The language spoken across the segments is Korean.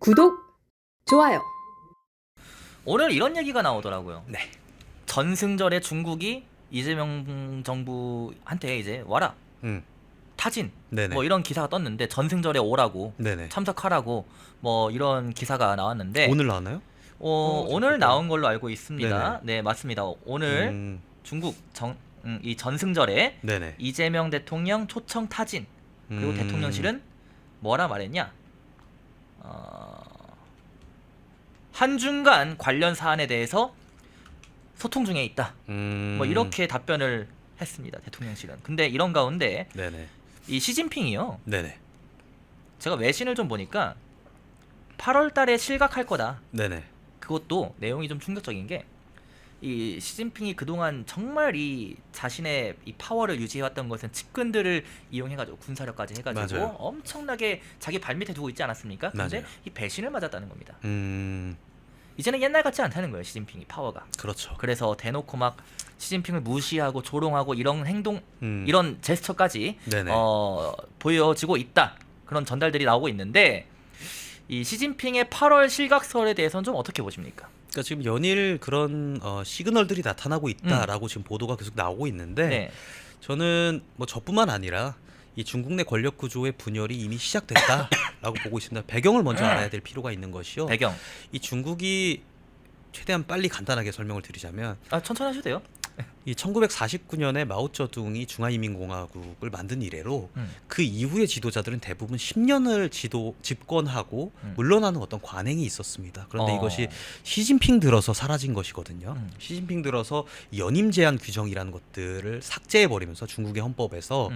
구독, 좋아요. 오늘 이런 얘기가 나오더라고요. 네. 전승절에 중국이 이재명 정부한테 이제 와라 타진 네네. 뭐 이런 기사가 떴는데 전승절에 오라고 네네. 참석하라고 뭐 이런 기사가 나왔는데 오늘 나왔나요? 오늘 잠깐만. 나온 걸로 알고 있습니다. 네네. 네 맞습니다. 오늘 중국 이 전승절에 네네. 이재명 대통령 초청 타진 그리고 대통령실은 뭐라 말했냐? 한중 간 관련 사안에 대해서 소통 중에 있다. 뭐 이렇게 답변을 했습니다. 대통령실은. 근데 이런 가운데 네네. 이 시진핑이요. 네네. 제가 외신을 좀 보니까 8월 달에 실각할 거다. 네네. 그것도 내용이 좀 충격적인 게 이 시진핑이 그동안 정말 이 자신의 이 파워를 유지해왔던 것은 측근들을 이용해가지고 군사력까지 해가지고 맞아요. 엄청나게 자기 발밑에 두고 있지 않았습니까? 근데 맞아요. 이 배신을 맞았다는 겁니다. 이제는 옛날 같지 않다는 거예요. 시진핑이 파워가. 그렇죠. 그래서 대놓고 막 시진핑을 무시하고 조롱하고 이런 행동, 음. 이런 제스처까지 네네. 보여지고 있다. 그런 전달들이 나오고 있는데 이 시진핑의 8월 실각설에 대해서는 좀 어떻게 보십니까? 그러니까 지금 연일 그런 시그널들이 나타나고 있다라고 지금 보도가 계속 나오고 있는데 네. 저는 뭐 저뿐만 아니라 이 중국 내 권력 구조의 분열이 이미 시작됐다라고 보고 있습니다. 배경을 먼저 알아야 될 필요가 있는 것이요. 배경. 이 중국이 최대한 빨리 간단하게 설명을 드리자면 천천히 하셔도 돼요. 이 1949년에 마오쩌둥이 중화인민공화국을 만든 이래로 그 이후의 지도자들은 대부분 10년을 집권하고 물러나는 어떤 관행이 있었습니다. 그런데 이것이 시진핑 들어서 사라진 것이거든요. 시진핑 들어서 연임 제한 규정이라는 것들을 삭제해버리면서 중국의 헌법에서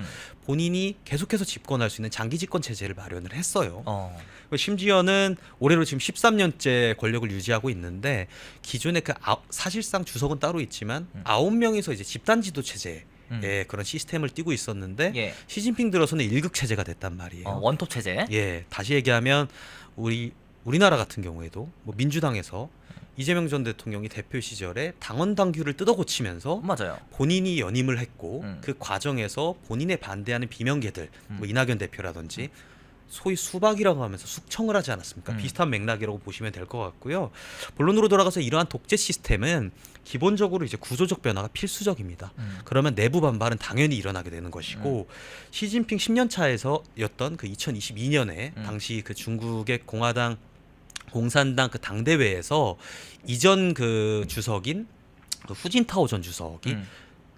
본인이 계속해서 집권할 수 있는 장기 집권 체제를 마련을 했어요. 심지어는 올해로 지금 13년째 권력을 유지하고 있는데 기존의 사실상 주석은 따로 있지만 9명이서 이제 집단 지도 체제의 그런 시스템을 띠고 있었는데 예. 시진핑 들어서는 일극 체제가 됐단 말이에요. 원톱 체제. 예, 다시 얘기하면 우리나라 같은 경우에도 뭐 민주당에서 이재명 전 대통령이 대표 시절에 당원 당규를 뜯어 고치면서 맞아요. 본인이 연임을 했고 그 과정에서 본인에 반대하는 비명계들 뭐 이낙연 대표라든지 소위 수박이라고 하면서 숙청을 하지 않았습니까? 비슷한 맥락이라고 보시면 될 것 같고요. 본론으로 돌아가서 이러한 독재 시스템은 기본적으로 이제 구조적 변화가 필수적입니다. 그러면 내부 반발은 당연히 일어나게 되는 것이고 시진핑 10년 차에서였던 그 2022년에 당시 그 중국의 공산당 그 당대회에서 이전 그 주석인 그 후진타오 전 주석이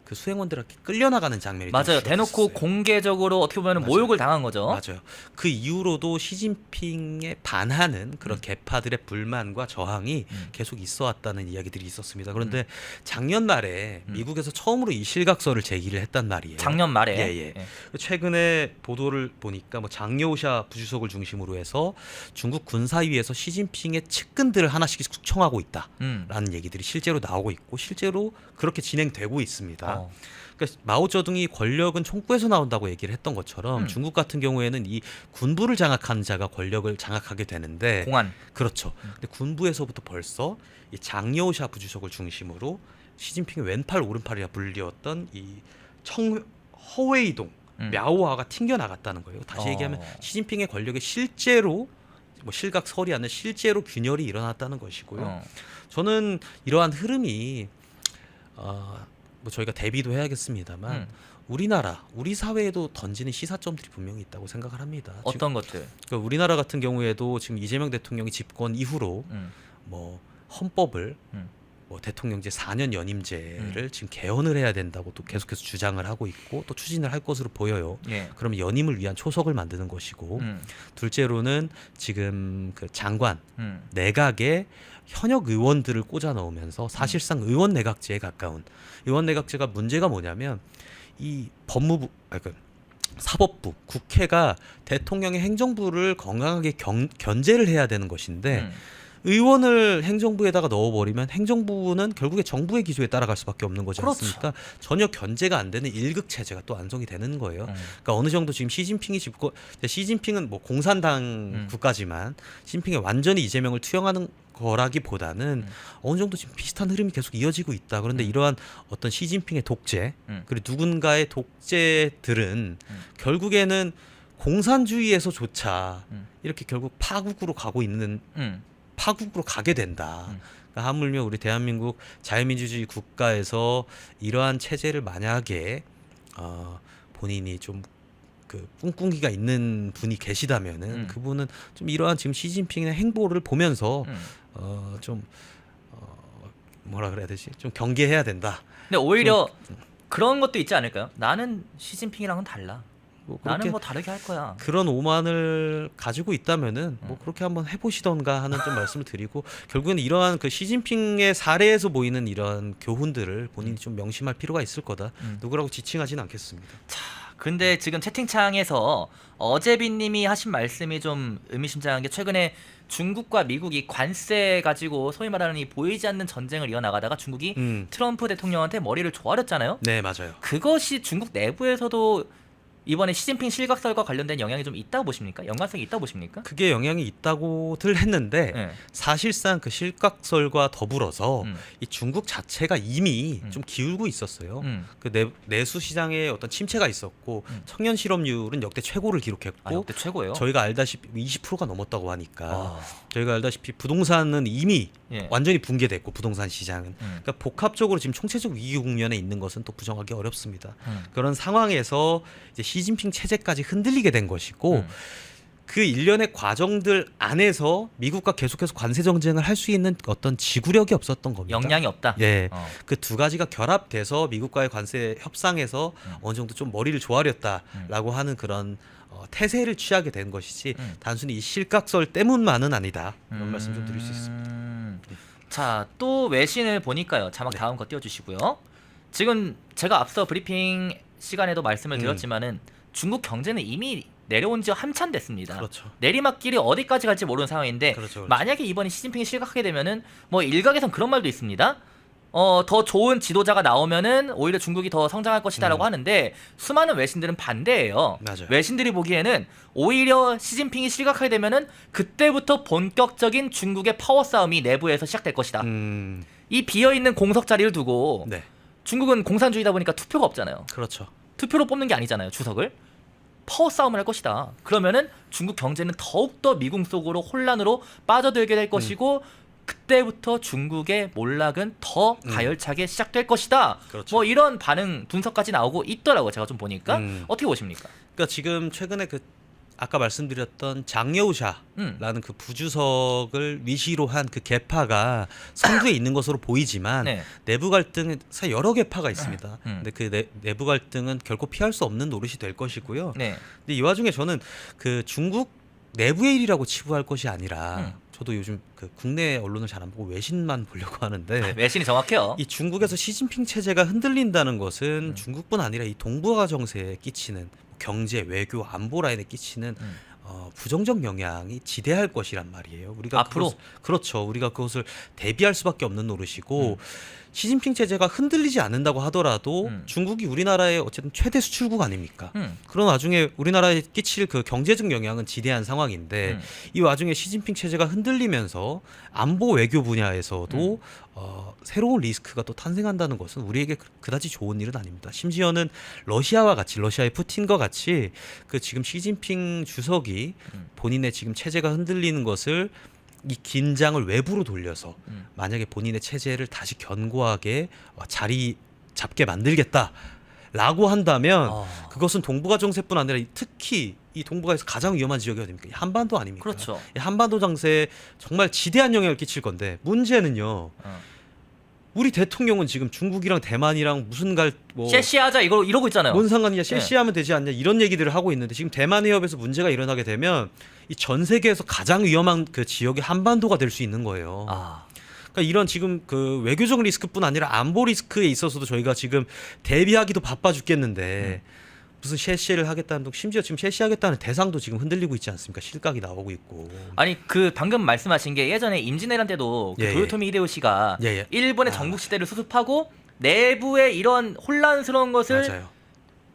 그 수행원들한테 끌려나가는 장면이 맞아요. 대놓고 공개적으로 어떻게 보면 모욕을 당한 거죠. 맞아요. 그 이후로도 시진핑에 반하는 그런 계파들의 불만과 저항이 계속 있어 왔다는 이야기들이 있었습니다. 그런데 작년 말에 미국에서 처음으로 이 실각설을 제기를 했단 말이에요. 작년 말에. 예. 최근에 보도를 보니까 뭐 장여우샤 부주석을 중심으로 해서 중국 군사위에서 시진핑의 측근들을 하나씩 숙청하고 있다라는 얘기들이 실제로 나오고 있고 실제로 그렇게 진행되고 있습니다. 그러니까 마오쩌둥이 권력은 총구에서 나온다고 얘기를 했던 것처럼 중국 같은 경우에는 이 군부를 장악하는 자가 권력을 장악하게 되는데 공안. 그렇죠. 근데 군부에서부터 벌써 이 장여우샤 부주석을 중심으로 시진핑의 왼팔 오른팔이라 불리웠던 이 허웨이동 мя오화가 튕겨 나갔다는 거예요. 다시 얘기하면 시진핑의 권력에 실제로 뭐 실각설이 아니라 실제로 균열이 일어났다는 것이고요. 저는 이러한 흐름이 뭐 저희가 대비도 해야겠습니다만 우리 사회에도 던지는 시사점들이 분명히 있다고 생각을 합니다. 어떤 것들? 그러니까 우리나라 같은 경우에도 지금 이재명 대통령이 집권 이후로 뭐 헌법을 뭐 대통령제 4년 연임제를 지금 개헌을 해야 된다고 또 계속해서 주장을 하고 있고 또 추진을 할 것으로 보여요. 예. 그러면 연임을 위한 초석을 만드는 것이고 둘째로는 지금 그 장관 내각에 현역 의원들을 꽂아 넣으면서 사실상 의원 내각제에 가까운 의원 내각제가 문제가 뭐냐면 이 사법부, 국회가 대통령의 행정부를 건강하게 견제를 해야 되는 것인데 의원을 행정부에다가 넣어버리면 행정부는 결국에 정부의 기조에 따라갈 수밖에 없는 거지 않습니까? 전혀 견제가 안 되는 일극 체제가 또 안성이 되는 거예요. 그러니까 어느 정도 지금 시진핑은 뭐 공산당 국가지만 시진핑이 완전히 이재명을 투영하는 거라기보다는 어느 정도 지금 비슷한 흐름이 계속 이어지고 있다. 그런데 이러한 어떤 시진핑의 독재 그리고 누군가의 독재들은 결국에는 공산주의에서조차 음. 이렇게 결국 파국으로 가고 있는 파국으로 가게 된다. 음. 그러니까 하물며 우리 대한민국 자유민주주의 국가에서 이러한 체제를 만약에 본인이 좀 그 꿍꿍이가 있는 분이 계시다면은 그분은 좀 이러한 지금 시진핑의 행보를 보면서 좀 뭐라 그래야 되지? 좀 경계해야 된다. 근데 오히려 그런 것도 있지 않을까요? 나는 시진핑이랑은 달라. 뭐 나는 뭐 다르게 할 거야. 그런 오만을 가지고 있다면은 뭐 그렇게 한번 해보시던가 하는 좀 말씀을 드리고 결국에는 이러한 그 시진핑의 사례에서 보이는 이러한 교훈들을 본인이 좀 명심할 필요가 있을 거다. 누구라고 지칭하지는 않겠습니다. 자, 근데 지금 채팅창에서 어제빈님이 하신 말씀이 좀 의미심장한 게 최근에 중국과 미국이 관세 가지고 소위 말하는 이 보이지 않는 전쟁을 이어나가다가 중국이 트럼프 대통령한테 머리를 조아렸잖아요. 네, 맞아요. 그것이 중국 내부에서도 이번에 시진핑 실각설과 관련된 영향이 좀 있다고 보십니까? 연관성이 있다고 보십니까? 그게 영향이 있다고들 했는데 네. 사실상 그 실각설과 더불어서 이 중국 자체가 이미 좀 기울고 있었어요. 그 내수 시장에 어떤 침체가 있었고 청년 실업률은 역대 최고를 기록했고 역대 최고예요. 저희가 알다시피 20%가 넘었다고 하니까 저희가 알다시피 부동산은 이미 예. 완전히 붕괴됐고 부동산 시장은 그러니까 복합적으로 지금 총체적 위기 국면에 있는 것은 또 부정하기 어렵습니다. 그런 상황에서 이제 시진핑 체제까지 흔들리게 된 것이고 그 일련의 과정들 안에서 미국과 계속해서 관세 정쟁을 할 수 있는 어떤 지구력이 없었던 겁니다. 역량이 없다. 예, 그 두 가지가 결합돼서 미국과의 관세 협상에서 어느 정도 좀 머리를 조아렸다라고 하는 그런 태세를 취하게 된 것이지 단순히 이 실각설 때문만은 아니다. 이런 말씀 좀 드릴 수 있습니다. 자, 또 외신을 보니까요. 자막 네. 다음 거 띄워주시고요. 지금 제가 앞서 브리핑 시간에도 말씀을 드렸지만은 중국 경제는 이미 내려온 지 한참 됐습니다. 그렇죠. 내리막길이 어디까지 갈지 모르는 상황인데 그렇죠. 만약에 이번에 시진핑이 실각하게 되면은 뭐 일각에선 그런 말도 있습니다. 더 좋은 지도자가 나오면은 오히려 중국이 더 성장할 것이다라고 하는데 수많은 외신들은 반대예요. 맞아요. 외신들이 보기에는 오히려 시진핑이 실각하게 되면은 그때부터 본격적인 중국의 파워 싸움이 내부에서 시작될 것이다. 이 비어 있는 공석 자리를 두고 네, 중국은 공산주의다 보니까 투표가 없잖아요. 그렇죠. 투표로 뽑는 게 아니잖아요, 주석을. 파워 싸움을 할 것이다. 그러면은 중국 경제는 더욱더 미궁 속으로 혼란으로 빠져들게 될 것이고 그때부터 중국의 몰락은 더 가열차게 시작될 것이다. 그렇죠. 뭐 이런 반응 분석까지 나오고 있더라고요. 제가 좀 보니까. 어떻게 보십니까? 그러니까 지금 최근에 그 아까 말씀드렸던 장여우샤라는 그 부주석을 위시로 한 그 계파가 선두에 있는 것으로 보이지만 네. 내부 갈등은 사실 여러 계파가 있습니다. 근데 그 내부 갈등은 결코 피할 수 없는 노릇이 될 것이고요. 네. 근데 이 와중에 저는 그 중국 내부의 일이라고 치부할 것이 아니라 저도 요즘 그 국내 언론을 잘 안 보고 외신만 보려고 하는데 외신이 정확해요. 이 중국에서 시진핑 체제가 흔들린다는 것은 중국뿐 아니라 이 동북아 정세에 끼치는 경제, 외교, 안보 라인에 끼치는 부정적 영향이 지대할 것이란 말이에요. 우리가 앞으로? 그렇죠. 우리가 그것을 대비할 수밖에 없는 노릇이고 시진핑 체제가 흔들리지 않는다고 하더라도 중국이 우리나라의 어쨌든 최대 수출국 아닙니까? 그런 와중에 우리나라에 끼칠 그 경제적 영향은 지대한 상황인데 이 와중에 시진핑 체제가 흔들리면서 안보 외교 분야에서도 새로운 리스크가 또 탄생한다는 것은 우리에게 그다지 좋은 일은 아닙니다. 심지어는 러시아와 같이 러시아의 푸틴과 같이 그 지금 시진핑 주석이 본인의 지금 체제가 흔들리는 것을 이 긴장을 외부로 돌려서 만약에 본인의 체제를 다시 견고하게 자리 잡게 만들겠다라고 한다면 그것은 동북아 정세뿐 아니라 특히 이 동북아에서 가장 위험한 지역이 어디입니까? 한반도 아닙니까? 그렇죠. 이 한반도 정세에 정말 지대한 영향을 끼칠 건데 문제는요. 우리 대통령은 지금 중국이랑 대만이랑 무슨 셰시하자 이러고 있잖아요. 뭔 상관이냐 셰시하면 되지 않냐 이런 얘기들을 하고 있는데 지금 대만 해협에서 문제가 일어나게 되면 이 전 세계에서 가장 위험한 그 지역이 한반도가 될 수 있는 거예요. 그러니까 이런 지금 그 외교적 리스크뿐 아니라 안보 리스크에 있어서도 저희가 지금 대비하기도 바빠 죽겠는데 무슨 셰시를 하겠다는 심지어 지금 셰시하겠다는 대상도 지금 흔들리고 있지 않습니까? 실각이 나오고 있고. 아니 그 방금 말씀하신 게 예전에 임진왜란 때도 그 도요토미 히데요시가 일본의 정국 시대를 수습하고 내부의 이런 혼란스러운 것을 맞아요.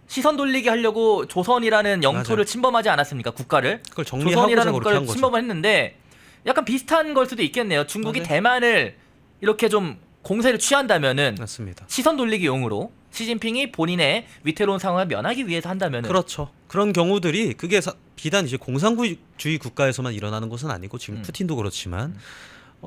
시선 돌리게 하려고 조선이라는 영토를 맞아요. 침범하지 않았습니까? 국가를 그걸 정리하고자 조선이라는 그렇게 국가를 한 거죠. 침범을 했는데 약간 비슷한 걸 수도 있겠네요. 중국이 맞아요. 대만을 이렇게 좀 공세를 취한다면은 맞습니다. 시선 돌리기 용으로 시진핑이 본인의 위태로운 상황을 면하기 위해서 한다면 그렇죠. 그런 경우들이 그게 비단 이제 공산주의 국가에서만 일어나는 것은 아니고 지금 푸틴도 그렇지만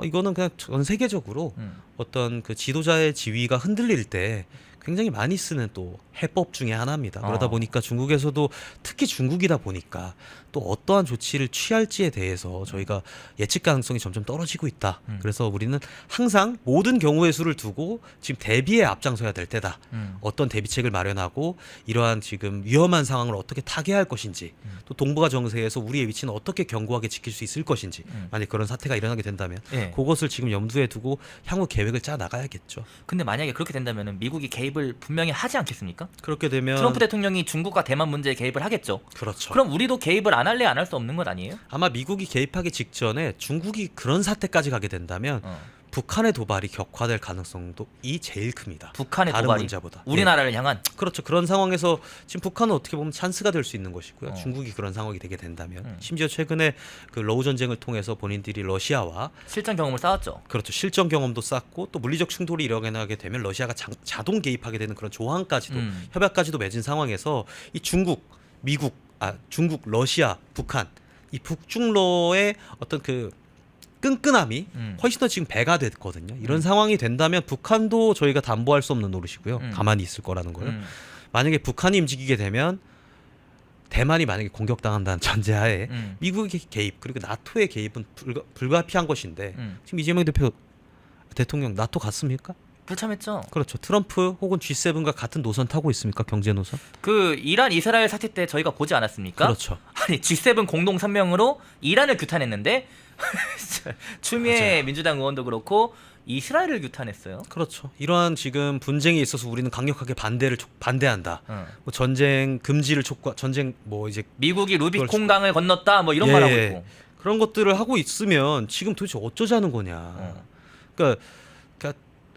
이거는 그냥 전 세계적으로 어떤 그 지도자의 지위가 흔들릴 때 굉장히 많이 쓰는 또 해법 중에 하나입니다. 그러다 보니까 중국에서도 특히 중국이다 보니까 또 어떠한 조치를 취할지에 대해서 저희가 예측 가능성이 점점 떨어지고 있다. 그래서 우리는 항상 모든 경우의 수를 두고 지금 대비에 앞장서야 될 때다. 어떤 대비책을 마련하고 이러한 지금 위험한 상황을 어떻게 타개할 것인지 또 동북아 정세에서 우리의 위치는 어떻게 견고하게 지킬 수 있을 것인지 만약 그런 사태가 일어나게 된다면 그것을 지금 염두에 두고 향후 계획을 짜 나가야겠죠. 근데 만약에 그렇게 된다면 미국이 개입을 분명히 하지 않겠습니까? 그렇게 되면 트럼프 대통령이 중국과 대만 문제에 개입을 하겠죠. 그렇죠. 그럼 우리도 개입을 안 할래 안 할 수 없는 것 아니에요? 아마 미국이 개입하기 직전에 중국이 그런 사태까지 가게 된다면 북한의 도발이 격화될 가능성도 제일 큽니다. 북한의 다른 도발이 문제보다. 우리나라를 향한. 그렇죠. 그런 상황에서 지금 북한은 어떻게 보면 찬스가 될 수 있는 것이고요. 중국이 그런 상황이 되게 된다면 심지어 최근에 그 러우 전쟁을 통해서 본인들이 러시아와 실전 경험을 쌓았죠. 그렇죠. 실전 경험도 쌓고 또 물리적 충돌이 일어나게 되면 러시아가 자동 개입하게 되는 그런 조항까지도 협약까지도 맺은 상황에서 이 중국, 러시아, 북한 이 북중러의 어떤 그 끈끈함이 훨씬 더 지금 배가 됐거든요. 이런 상황이 된다면 북한도 저희가 담보할 수 없는 노릇이고요. 가만히 있을 거라는 거예요. 만약에 북한이 움직이게 되면 대만이 만약에 공격당한다는 전제하에 미국의 개입 그리고 나토의 개입은 불가피한 것인데 지금 이재명 대통령 나토 갔습니까? 불참했죠. 그렇죠. 트럼프 혹은 G7과 같은 노선 타고 있습니까? 경제 노선? 그 이란 이스라엘 사태 때 저희가 보지 않았습니까? 그렇죠. 아니 G7 공동 성명으로 이란을 규탄했는데 추미애 맞아요. 민주당 의원도 그렇고 이스라엘을 규탄했어요. 그렇죠. 이러한 지금 분쟁에 있어서 우리는 강력하게 반대한다. 뭐 전쟁 금지를 전쟁 뭐 이제 미국이 루비콘강을 건넜다 뭐 이런 말 하고 있고. 그런 것들을 하고 있으면 지금 도대체 어쩌자는 거냐. 그러니까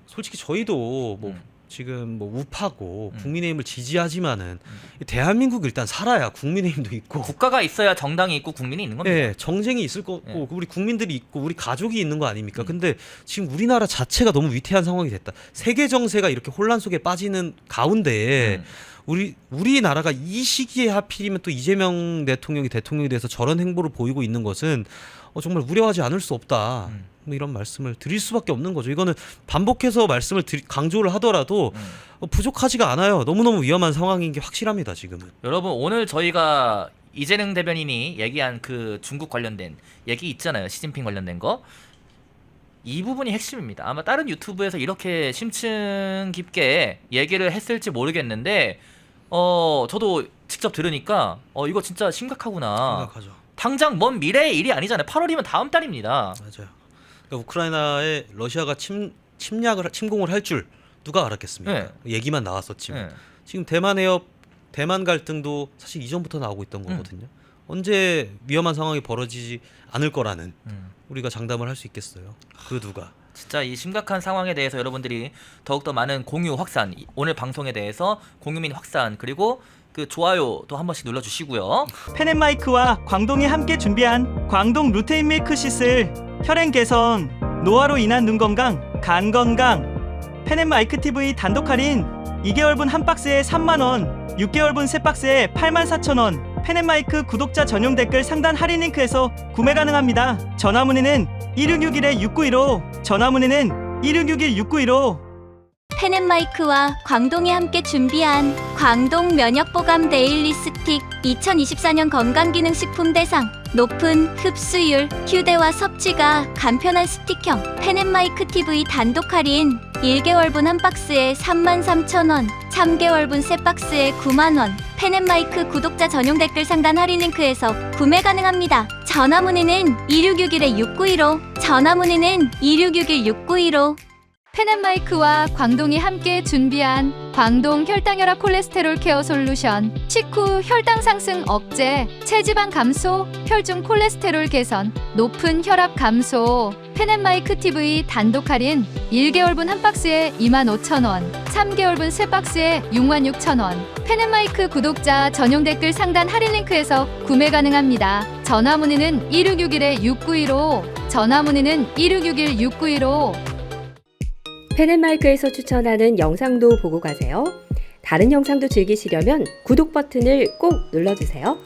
솔직히 저희도 뭐 지금 뭐 우파고 국민의힘을 지지하지만은 대한민국 일단 살아야 국민의힘도 있고 국가가 있어야 정당이 있고 국민이 있는 겁니다. 네, 정쟁이 있을 거고 우리 국민들이 있고 우리 가족이 있는 거 아닙니까? 근데 지금 우리나라 자체가 너무 위태한 상황이 됐다. 세계 정세가 이렇게 혼란 속에 빠지는 가운데에 우리나라가 이 시기에 하필이면 또 이재명 대통령이 돼서 저런 행보를 보이고 있는 것은 정말 우려하지 않을 수 없다. 뭐 이런 말씀을 드릴 수밖에 없는 거죠. 이거는 반복해서 말씀을 강조를 하더라도 부족하지가 않아요. 너무너무 위험한 상황인 게 확실합니다. 지금은. 여러분 오늘 저희가 이재명 대변인이 얘기한 그 중국 관련된 얘기 있잖아요. 시진핑 관련된 거. 이 부분이 핵심입니다. 아마 다른 유튜브에서 이렇게 심층 깊게 얘기를 했을지 모르겠는데 저도 직접 들으니까 이거 진짜 심각하구나. 생각하죠. 당장 먼 미래의 일이 아니잖아요. 8월이면 다음 달입니다. 맞아요. 그러니까 우크라이나에 러시아가 침공을 할 줄 누가 알았겠습니까? 네. 얘기만 나왔었지만 네. 지금 대만 갈등도 사실 이전부터 나오고 있던 거거든요. 언제 위험한 상황이 벌어지지 않을 거라는 우리가 장담을 할 수 있겠어요. 그 누가? 진짜 이 심각한 상황에 대해서 여러분들이 더욱더 많은 공유 확산, 오늘 방송에 대해서 공유민 확산 그리고 그 좋아요도 한 번씩 눌러주시고요. 펜앤마이크와 광동이 함께 준비한 광동 루테인 밀크 시슬 혈행 개선, 노화로 인한 눈 건강, 간 건강. 펜앤마이크 TV 단독 할인 2개월분 한 박스에 3만원, 6개월분 세 박스에 84,000원. 펜앤마이크 구독자 전용 댓글 상단 할인 링크에서 구매 가능합니다. 전화 문의는 1661-6915, 전화 문의는 1661-6915. 펜앤마이크와 광동이 함께 준비한 광동 면역보감 데일리 스틱 2024년 건강기능식품 대상 높은 흡수율, 휴대와 섭취가 간편한 스틱형 펜앤마이크 TV 단독 할인 1개월분 한 박스에 33,000원, 3개월분 세 박스에 9만원. 펜앤마이크 구독자 전용 댓글 상단 할인 링크에서 구매 가능합니다. 전화 문의는 2661-6915, 전화 문의는 2661-6915. 펜앤마이크와 광동이 함께 준비한 광동 혈당혈압 콜레스테롤 케어 솔루션 식후 혈당 상승 억제, 체지방 감소, 혈중 콜레스테롤 개선, 높은 혈압 감소. 펜앤마이크 TV 단독 할인 1개월분 한 박스에 25,000원, 3개월분 세 박스에 66,000원. 펜앤마이크 구독자 전용 댓글 상단 할인 링크에서 구매 가능합니다. 전화 문의는 1661-6915, 전화 문의는 1661-6915. 펜앤마이크에서 추천하는 영상도 보고 가세요. 다른 영상도 즐기시려면 구독 버튼을 꼭 눌러주세요.